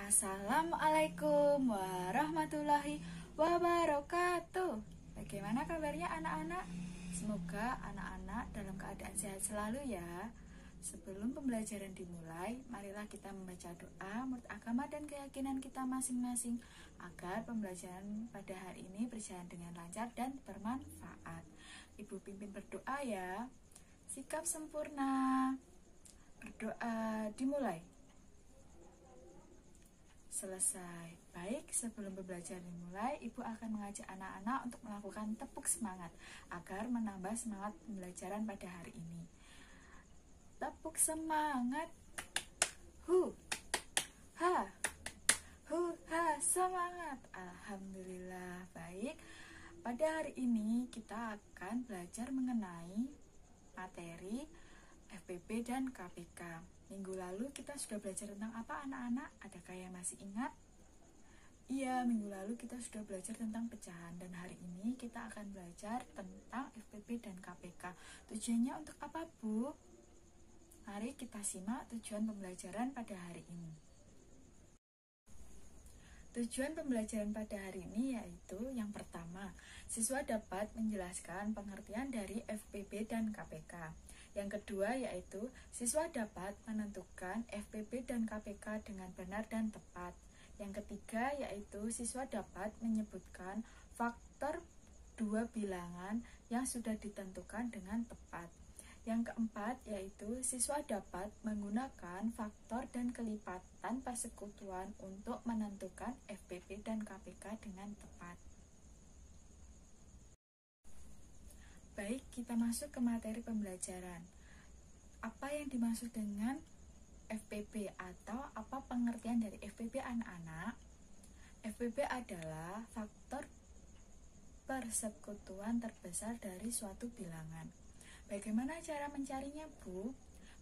Assalamualaikum warahmatullahi wabarakatuh. Bagaimana kabarnya anak-anak? Semoga anak-anak dalam keadaan sehat selalu ya. Sebelum pembelajaran dimulai, marilah kita membaca doa menurut agama dan keyakinan kita masing-masing agar pembelajaran pada hari ini berjalan dengan lancar dan bermanfaat. Ibu pimpin berdoa ya. Sikap sempurna. Berdoa dimulai. Selesai. Baik, sebelum pembelajaran dimulai, Ibu akan mengajak anak-anak untuk melakukan tepuk semangat agar menambah semangat pembelajaran pada hari ini. Tepuk semangat. Hu, ha, hu, ha, semangat. Alhamdulillah. Baik, pada hari ini kita akan belajar mengenai materi FPP dan KPK. Minggu lalu kita sudah belajar tentang apa anak-anak? Adakah yang masih ingat? Iya, minggu lalu kita sudah belajar tentang pecahan dan hari ini kita akan belajar tentang FPP dan KPK. Tujuannya untuk apa, Bu? Mari kita simak tujuan pembelajaran pada hari ini. Tujuan pembelajaran pada hari ini yaitu yang pertama, siswa dapat menjelaskan pengertian dari FPP dan KPK. Yang kedua yaitu siswa dapat menentukan FPP dan KPK dengan benar dan tepat. Yang ketiga yaitu siswa dapat menyebutkan faktor dua bilangan yang sudah ditentukan dengan tepat. Yang keempat yaitu siswa dapat menggunakan faktor dan kelipatan persekutuan untuk menentukan FPP dan KPK dengan tepat. Baik, kita masuk ke materi pembelajaran. Apa yang dimaksud dengan FPP atau apa pengertian dari FPP anak-anak? FPP adalah faktor persekutuan terbesar dari suatu bilangan. Bagaimana cara mencarinya, Bu?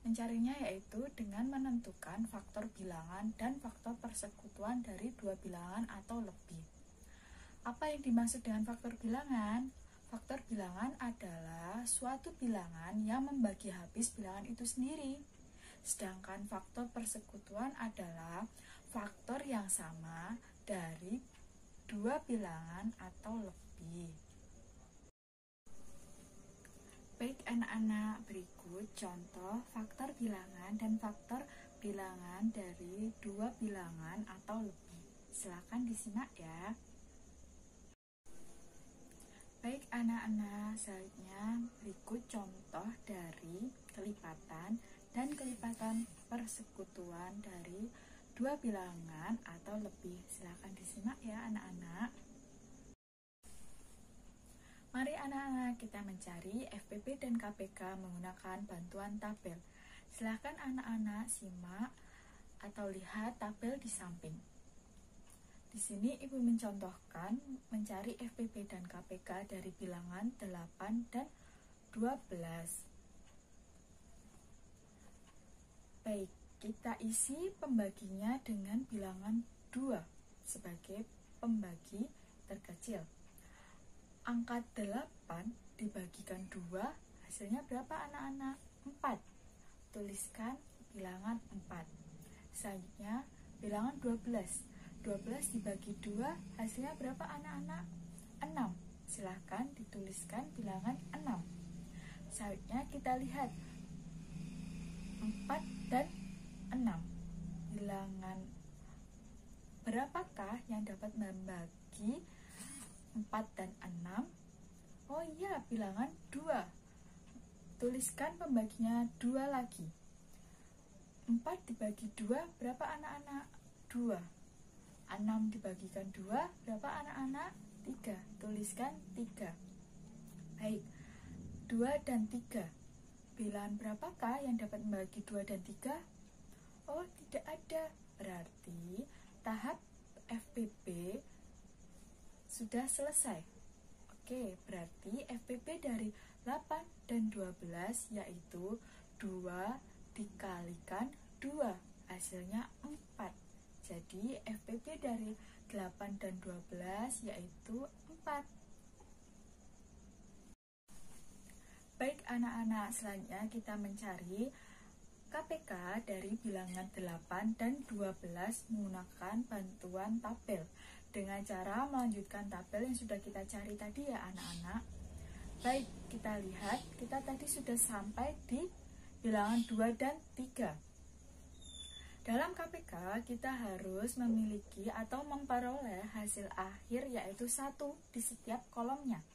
Mencarinya yaitu dengan menentukan faktor bilangan dan faktor persekutuan dari dua bilangan atau lebih. Apa yang dimaksud dengan faktor bilangan? Faktor bilangan adalah suatu bilangan yang membagi habis bilangan itu sendiri. Sedangkan faktor persekutuan adalah faktor yang sama dari dua bilangan atau lebih. Baik anak-anak, berikut contoh faktor bilangan dan faktor bilangan dari dua bilangan atau lebih. Silakan disimak ya. Baik anak-anak, selanjutnya berikut contoh dari kelipatan dan kelipatan persekutuan dari dua bilangan atau lebih. Silakan disimak ya anak-anak. Mari anak-anak kita mencari FPP dan KPK menggunakan bantuan tabel. Silakan anak-anak simak atau lihat tabel di samping. Di sini Ibu mencontohkan mencari FPP dan KPK dari bilangan 8 dan 12. Baik, kita isi pembaginya dengan bilangan 2 sebagai pembagi terkecil. Angka 8 dibagikan 2, hasilnya berapa anak-anak? 4. Tuliskan bilangan 4. Selanjutnya, bilangan 12. 12 dibagi 2, hasilnya berapa anak-anak? 6. Silahkan dituliskan bilangan 6. Selanjutnya kita lihat 4 dan 6. Bilangan berapakah yang dapat membagi 4 dan 6? Oh iya, bilangan 2. Tuliskan pembaginya 2 lagi. 4 dibagi 2, berapa anak-anak? 2. 6 dibagikan 2, berapa anak-anak? 3. Tuliskan 3. Baik, 2 dan 3. Bilangan berapakah yang dapat membagi 2 dan 3? Oh, tidak ada. Berarti tahap FPP sudah selesai. Oke, berarti FPP dari 8 dan 12 yaitu 2 dikalikan 2, hasilnya 4. Jadi FPP dari 8 dan 12 yaitu 4. Baik anak-anak, selanjutnya kita mencari KPK dari bilangan 8 dan 12 menggunakan bantuan tabel dengan cara melanjutkan tabel yang sudah kita cari tadi ya anak-anak. Baik, kita lihat, kita tadi sudah sampai di bilangan 2 dan 3. Dalam KPK, kita harus memiliki atau memperoleh hasil akhir yaitu 1 di setiap kolomnya.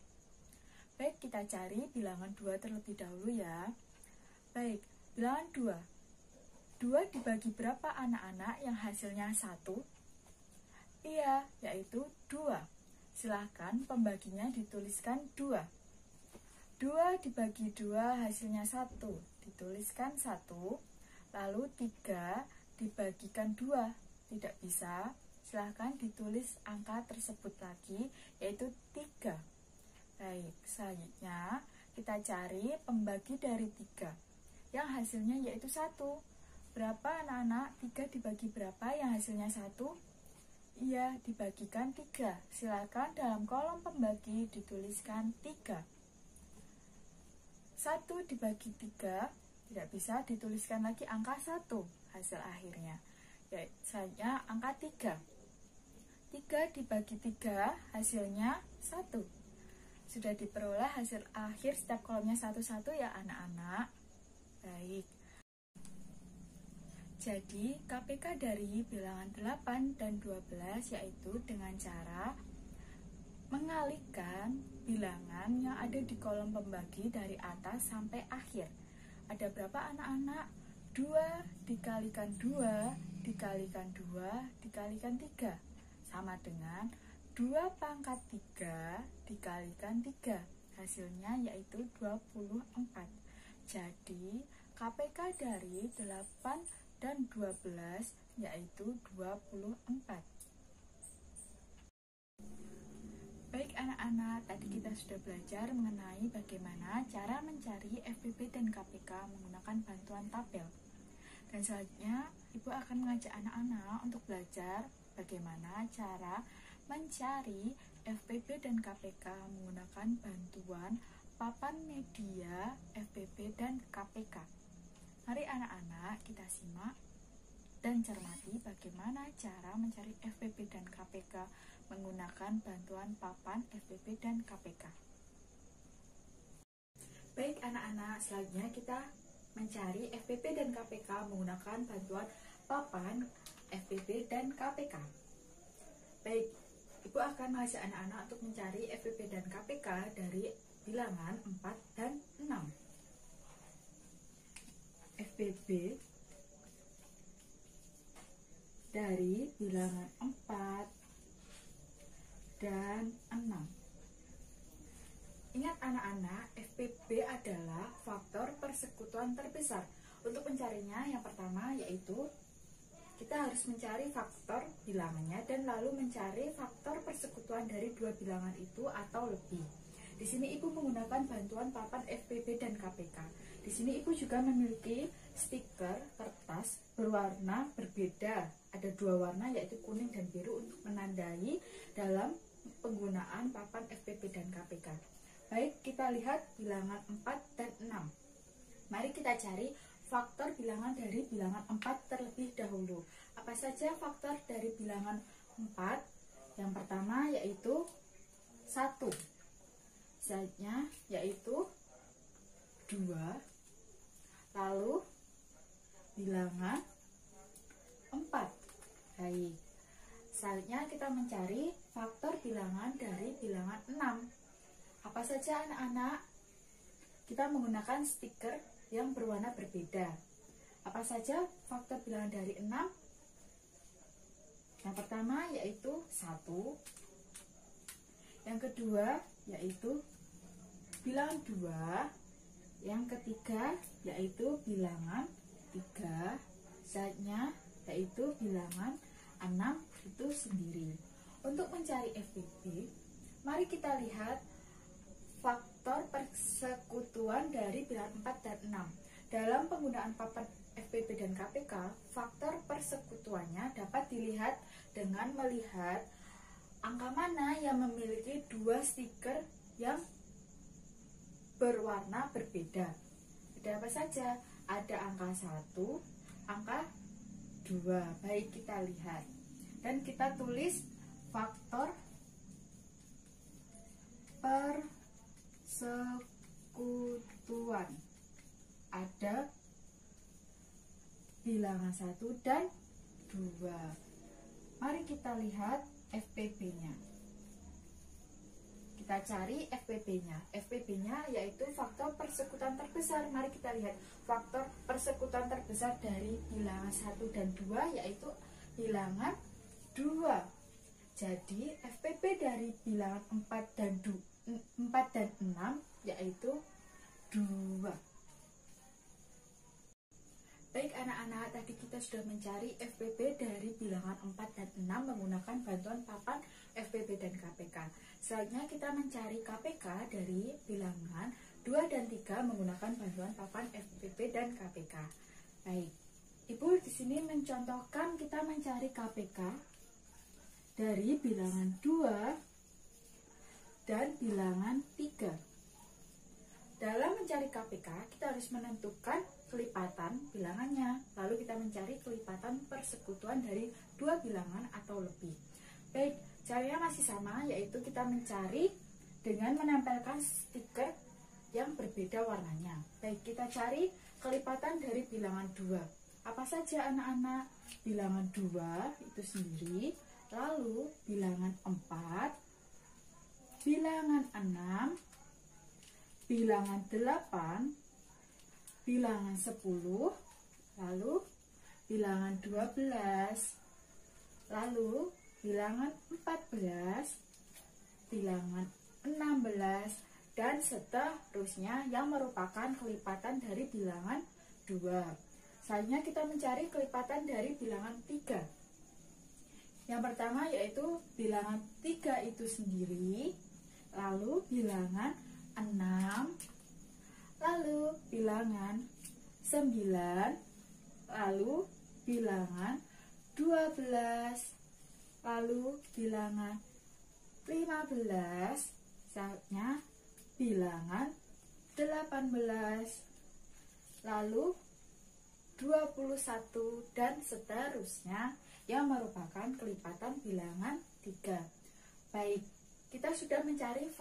Baik, kita cari bilangan 2 terlebih dahulu ya. Baik, bilangan 2. 2 dibagi berapa anak-anak yang hasilnya 1? Iya, yaitu 2. Silahkan pembaginya dituliskan 2. 2 dibagi 2 hasilnya 1. Dituliskan 1. Lalu 3 dibagikan 2. Tidak bisa, silahkan ditulis angka tersebut lagi, yaitu 3. Baik, selanjutnya kita cari pembagi dari 3 yang hasilnya yaitu 1. Berapa anak-anak? 3 dibagi berapa yang hasilnya 1? Iya, dibagikan 3. Silakan dalam kolom pembagi dituliskan 3. 1 dibagi 3, tidak bisa dituliskan lagi angka 1 hasil akhirnya. Ya, saya angka 3. 3 dibagi 3 hasilnya 1. Sudah diperoleh hasil akhir setiap kolomnya satu-satu ya anak-anak. Baik. Jadi KPK dari bilangan 8 dan 12 yaitu dengan cara mengalihkan bilangan yang ada di kolom pembagi dari atas sampai akhir. Ada berapa anak-anak? 2 dikalikan 2 dikalikan 2 dikalikan 3 sama dengan 2 pangkat 3 dikalikan 3, hasilnya yaitu 24. Jadi KPK dari 8 dan 12 yaitu 24. Baik anak-anak, tadi kita sudah belajar mengenai bagaimana cara mencari FPP dan KPK menggunakan bantuan tabel. Dan selanjutnya Ibu akan mengajak anak-anak untuk belajar bagaimana cara mencari FPP dan KPK menggunakan bantuan papan media FPP dan KPK. Mari anak-anak kita simak dan cermati bagaimana cara mencari FPP dan KPK menggunakan bantuan papan FPP dan KPK. Baik anak-anak, selanjutnya kita mencari FPP dan KPK menggunakan bantuan papan FPP dan KPK. Baik, Ibu akan mengajak anak-anak untuk mencari FPP dan KPK dari bilangan 4 dan 6. FPP dari bilangan 4 dan 6. Ingat anak-anak, FPP adalah faktor persekutuan terbesar. Untuk mencarinya, yang pertama yaitu kita harus mencari faktor bilangannya dan lalu mencari faktor persekutuan dari dua bilangan itu atau lebih. Di sini Ibu menggunakan bantuan papan FPP dan KPK. Di sini Ibu juga memiliki stiker kertas berwarna berbeda. Ada 2 warna yaitu kuning dan biru untuk menandai dalam penggunaan papan FPP dan KPK. Baik, kita lihat bilangan 4 dan 6. Mari kita cari faktor bilangan dari bilangan 4 terlebih dahulu. Apa saja faktor dari bilangan 4? Yang pertama yaitu 1. Selanjutnya yaitu 2. Lalu bilangan 4. Baik. Selanjutnya kita mencari faktor bilangan dari bilangan 6. Apa saja anak-anak? Kita menggunakan stiker yang berwarna berbeda. Apa saja faktor bilangan dari 6? Yang pertama yaitu 1. Yang kedua yaitu bilangan 2. Yang ketiga yaitu bilangan 3. Selanjutnya yaitu bilangan 6 itu sendiri. Untuk mencari FPP, mari kita lihat faktor persekutuan dari bilangan 4 dan 6. Dalam penggunaan papan FPP dan KPK, faktor persekutuannya dapat dilihat dengan melihat angka mana yang memiliki 2 stiker yang berwarna berbeda. Ada apa saja? ada angka 1, angka 2. Baik, kita lihat. Dan kita tulis faktor persekutuan. Ada bilangan 1 dan 2. Mari kita lihat FPB-nya. Kita cari FPB-nya. FPB-nya yaitu faktor persekutuan terbesar. Mari kita lihat faktor persekutuan terbesar dari bilangan 1 dan 2 yaitu bilangan 2. Jadi FPB dari bilangan 4 dan 6 yaitu 2. Baik anak-anak, tadi kita sudah mencari FPB dari bilangan 4 dan 6 menggunakan bantuan papan FPB dan KPK. Selanjutnya kita mencari KPK dari bilangan 2 dan 3 menggunakan bantuan papan FPB dan KPK. Baik, Ibu di sini mencontohkan kita mencari KPK dari bilangan 2 dan bilangan 3. Dalam mencari KPK, kita harus menentukan kelipatan bilangannya. Lalu kita mencari kelipatan persekutuan dari 2 bilangan atau lebih. Baik, caranya masih sama, yaitu kita mencari dengan menempelkan stiker yang berbeda warnanya. Baik, kita cari kelipatan dari bilangan 2. Apa saja anak-anak? Bilangan 2 itu sendiri, lalu bilangan 4, bilangan 6, bilangan 8, bilangan 10, lalu bilangan 12, lalu bilangan 14, bilangan 16, dan seterusnya yang merupakan kelipatan dari bilangan 2. Selanjutnya kita mencari kelipatan dari bilangan 3. Yang pertama yaitu bilangan 3 itu sendiri, lalu bilangan 6, lalu bilangan 9, lalu bilangan 12, lalu bilangan 15, saatnya bilangan 18, lalu 21, dan seterusnya yang merupakan kelipatan bilangan 3. Baik, kita sudah mencari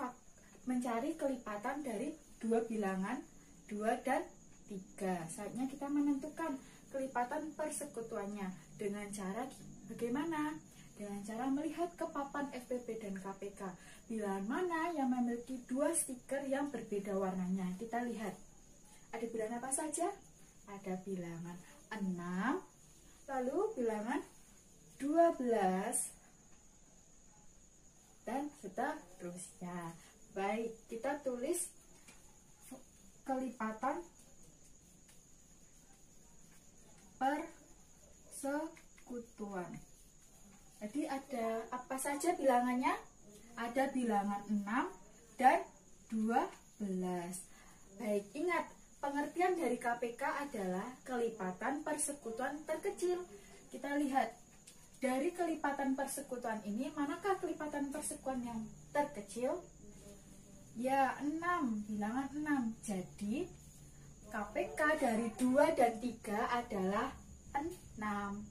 kelipatan dari 2 bilangan 2 dan 3. Saatnya kita menentukan kelipatan persekutuannya. Dengan cara bagaimana? Dengan cara melihat ke papan FPB dan KPK. Bilangan mana yang memiliki 2 stiker yang berbeda warnanya? Kita lihat. Ada bilangan apa saja? Ada bilangan 6, lalu bilangan 12, dan seterusnya. Baik, kita tulis kelipatan persekutuan. Jadi ada apa saja bilangannya? Ada bilangan 6 dan 12. Baik, ingat pengertian dari KPK adalah kelipatan persekutuan terkecil. Kita lihat dari kelipatan persekutuan ini, manakah kelipatan persekutuan yang terkecil? Ya, 6, bilangan 6. Jadi, KPK dari 2 dan 3 adalah 6.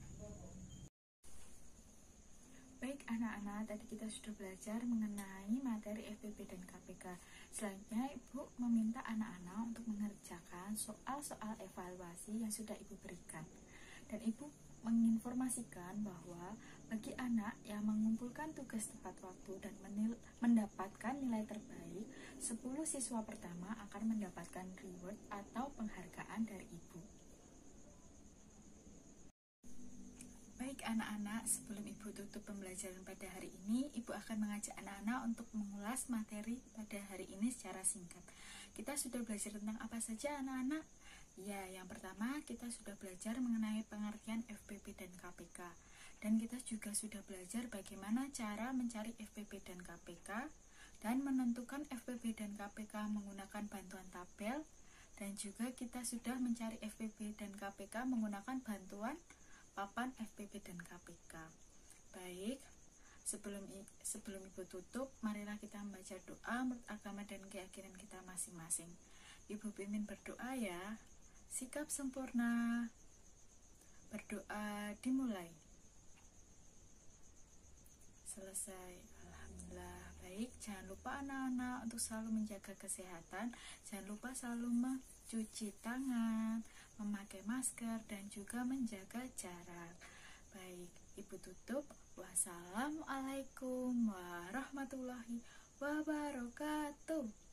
Baik anak-anak, tadi kita sudah belajar mengenai materi FPB dan KPK. Selanjutnya, Ibu meminta anak-anak untuk mengerjakan soal-soal evaluasi yang sudah Ibu berikan. Dan Ibu menginformasikan bahwa bagi anak yang mengumpulkan tugas tepat waktu dan mendapatkan nilai terbaik, 10 siswa pertama akan mendapatkan reward atau penghargaan dari Ibu. Baik anak-anak, sebelum Ibu tutup pembelajaran pada hari ini, Ibu akan mengajak anak-anak untuk mengulas materi pada hari ini secara singkat. Kita sudah belajar tentang apa saja anak-anak? Ya, yang pertama kita sudah belajar mengenai pengertian FPB dan KPK. Dan kita juga sudah belajar bagaimana cara mencari FPB dan KPK dan menentukan FPB dan KPK menggunakan bantuan tabel. Dan juga kita sudah mencari FPB dan KPK menggunakan bantuan papan FPB dan KPK. Baik, sebelum Ibu tutup, marilah kita membaca doa menurut agama dan keyakinan kita masing-masing. Ibu pimpin berdoa ya. Sikap sempurna. Berdoa dimulai. Selesai. Alhamdulillah. Baik, jangan lupa anak-anak untuk selalu menjaga kesehatan. Jangan lupa selalu mencuci tangan, memakai masker, dan juga menjaga jarak. Baik, Ibu tutup. Wassalamualaikum warahmatullahi wabarakatuh.